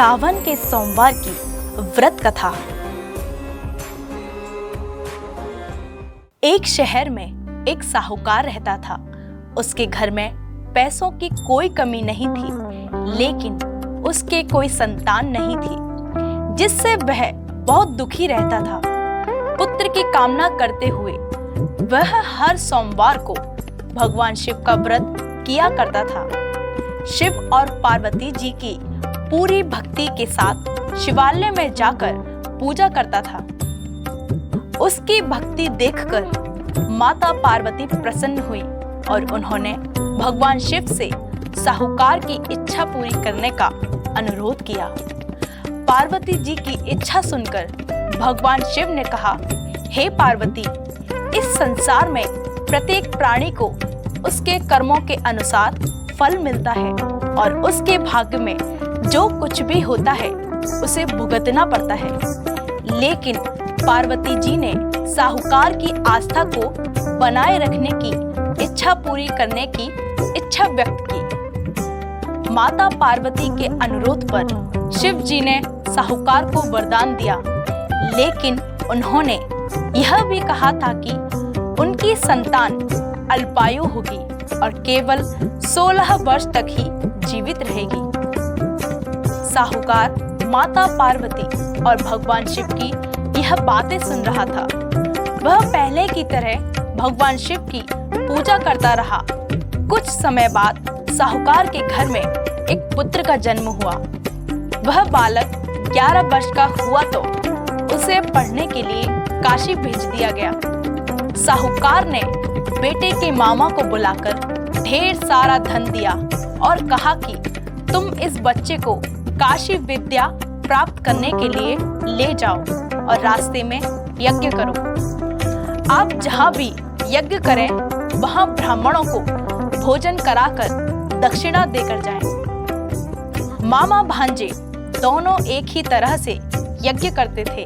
सावन के सोमवार की व्रत कथा। एक शहर में एक साहूकार रहता था। उसके घर में पैसों की कोई कमी नहीं थी, लेकिन उसके कोई संतान नहीं थी, जिससे वह बहुत दुखी रहता था। पुत्र की कामना करते हुए वह हर सोमवार को भगवान शिव का व्रत किया करता था। शिव और पार्वती जी की पूरी भक्ति के साथ शिवालय में जाकर पूजा करता था। उसकी भक्ति देखकर माता पार्वती प्रसन्न हुई और उन्होंने भगवान शिव से साहूकार की इच्छा पूरी करने का अनुरोध किया। पार्वती जी की इच्छा सुनकर भगवान शिव ने कहा, हे पार्वती, इस संसार में प्रत्येक प्राणी को उसके कर्मों के अनुसार फल मिलता है और उसके भाग्य में जो कुछ भी होता है उसे भुगतना पड़ता है। लेकिन पार्वती जी ने साहूकार की आस्था को बनाए रखने की इच्छा पूरी करने की इच्छा व्यक्त की। माता पार्वती के अनुरोध पर शिव जी ने साहूकार को वरदान दिया, लेकिन उन्होंने यह भी कहा था कि उनकी संतान अल्पायु होगी और केवल 16 वर्ष तक ही जीवित रहेगी। साहूकार माता पार्वती और भगवान शिव की यह बातें सुन रहा था। वह पहले की तरह भगवान शिव की पूजा करता रहा। कुछ समय बाद साहूकार के घर में एक पुत्र का जन्म हुआ। वह बालक 11 वर्ष का हुआ तो उसे पढ़ने के लिए काशी भेज दिया गया। साहूकार ने बेटे के मामा को बुलाकर ढेर सारा धन दिया और कहा कि तुम इस बच्चे को काशी विद्या प्राप्त करने के लिए ले जाओ और रास्ते में यज्ञ करो। आप जहाँ भी यज्ञ करें वहाँ ब्राह्मणों को भोजन कराकर दक्षिणा देकर जाएं। मामा भांजे दोनों एक ही तरह से यज्ञ करते थे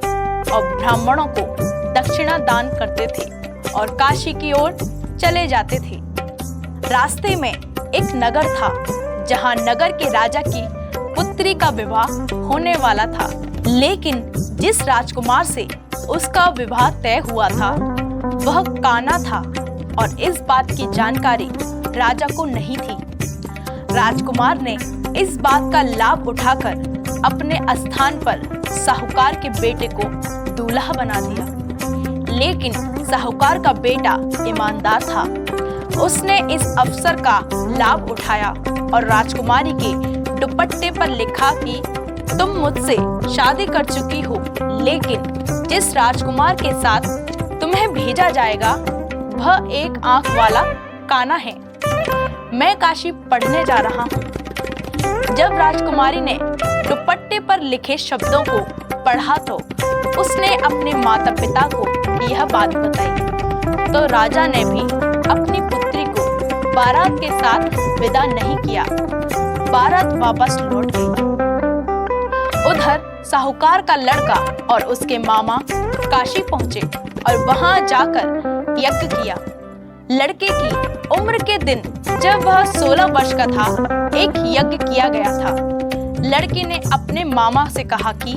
और ब्राह्मणों को दक्षिणा दान करते थे और काशी की ओर चले जाते थे। रास्ते में एक नगर था जहाँ नगर के राजा की पुत्री का विवाह होने वाला था, लेकिन जिस राजकुमार से उसका विवाह तय हुआ था वह काना था और इस बात की जानकारी राजा को नहीं थी। राजकुमार ने इस बात का लाभ उठाकर अपने स्थान पर साहूकार के बेटे को दूल्हा बना दिया। लेकिन साहूकार का बेटा ईमानदार था। उसने इस अवसर का लाभ उठाया और राजकुमारी के दुपट्टे पर लिखा कि तुम मुझसे शादी कर चुकी हो, लेकिन जिस राजकुमार के साथ तुम्हें भेजा जाएगा वह एक आंख वाला काना है। मैं काशी पढ़ने जा रहा हूँ। जब राजकुमारी ने दुपट्टे पर लिखे शब्दों को पढ़ा तो उसने अपने माता पिता को यह बात बताई, तो राजा ने भी अपनी पुत्री को बारात के साथ विदा नहीं किया। बारात वापस लौट गई। उधर साहूकार का लड़का और उसके मामा काशी पहुंचे और वहां जाकर यज्ञ किया। लड़के की उम्र के दिन जब वह 16 वर्ष का था, एक यज्ञ किया गया था। लड़के ने अपने मामा से कहा कि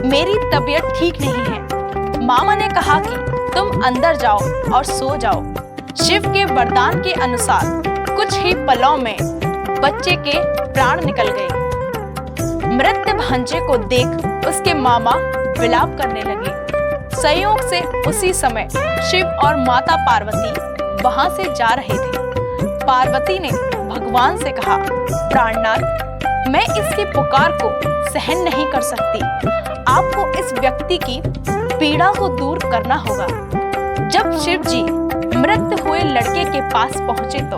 मेरी तबीयत ठीक नहीं है। मामा ने कहा कि तुम अंदर जाओ और सो जाओ। शिव के वरदान के अनुसार कुछ ही पलों में बच्चे के प्राण निकल गए। मृत भांजे को देख उसके मामा विलाप करने लगे। संयोग से उसी समय शिव और माता पार्वती वहां से जा रहे थे। पार्वती ने भगवान से कहा, प्राणनाथ, मैं इसकी पुकार को सहन नहीं कर सकती। आपको इस व्यक्ति की पीड़ा को दूर करना होगा। जब शिव जी मृत हुए लड़के के पास पहुंचे तो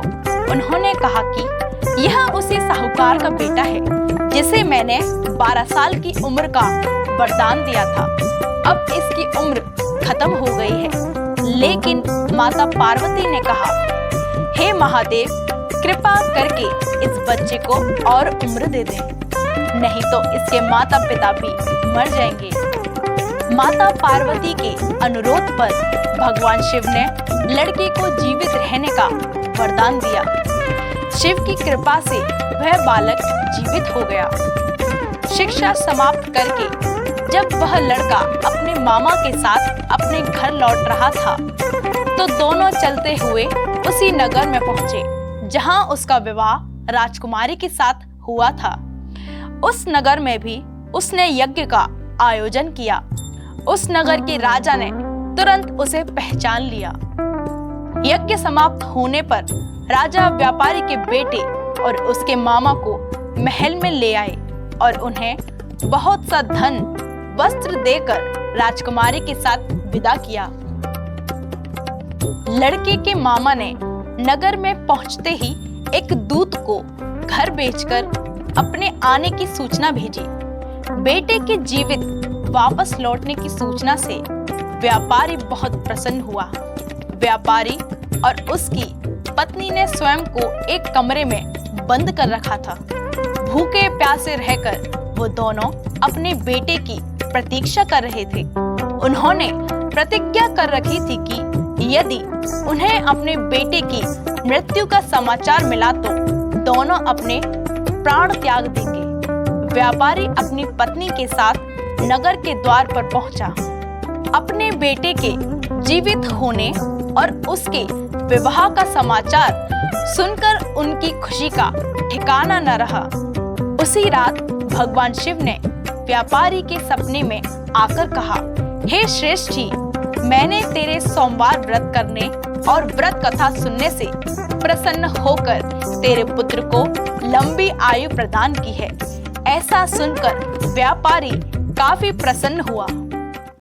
उन्होंने कहा कि यह उसी साहूकार का बेटा है जिसे मैंने 12 साल की उम्र का वरदान दिया था। अब इसकी उम्र खत्म हो गई है। लेकिन माता पार्वती ने कहा, हे महादेव, कृपा करके इस बच्चे को और उम्र दे दें, नहीं तो इसके माता पिता भी मर जाएंगे। माता पार्वती के अनुरोध पर भगवान शिव ने लड़के को जीवित रहने का वरदान दिया। शिव की कृपा से वह बालक जीवित हो गया। शिक्षा समाप्त करके जब वह लड़का अपने मामा के साथ अपने घर लौट रहा था तो दोनों चलते हुए उसी नगर में पहुंचे जहां उसका विवाह राजकुमारी के साथ हुआ था। उस नगर में भी उसने यज्ञ का आयोजन किया। उस नगर के राजा ने तुरंत उसे पहचान लिया। यज्ञ समाप्त होने पर राजा व्यापारी के बेटे और उसके मामा को महल में ले आए और उन्हें बहुत सा धन वस्त्र देकर राजकुमारी के साथ विदा किया। लड़के के मामा ने नगर में पहुंचते ही एक दूत को घर बेचकर अपने आने की सूचना भेजी। बेटे के जीवित वापस लौटने की सूचना से व्यापारी बहुत प्रसन्न हुआ। व्यापारी और उसकी पत्नी ने स्वयं को एक कमरे में बंद कर रखा था। भूखे प्यासे रहकर वो दोनों अपने बेटे की प्रतीक्षा कर रहे थे। उन्होंने प्रतिज्ञा कर रखी थी कि यदि उन्हें अपने बेटे की मृत्यु का समाचार मिला तो दोनों अपने प्राण त्याग देंगे। व्यापारी अपनी पत्नी के साथ नगर के द्वार पर पहुंचा। अपने बेटे के जीवित होने और उसके विवाह का समाचार सुनकर उनकी खुशी का ठिकाना न रहा। उसी रात भगवान शिव ने व्यापारी के सपने में आकर कहा, हे श्रेष्ठी, मैंने तेरे सोमवार व्रत करने और व्रत कथा सुनने से प्रसन्न होकर तेरे पुत्र को लंबी आयु प्रदान की है। ऐसा सुनकर व्यापारी काफी प्रसन्न हुआ।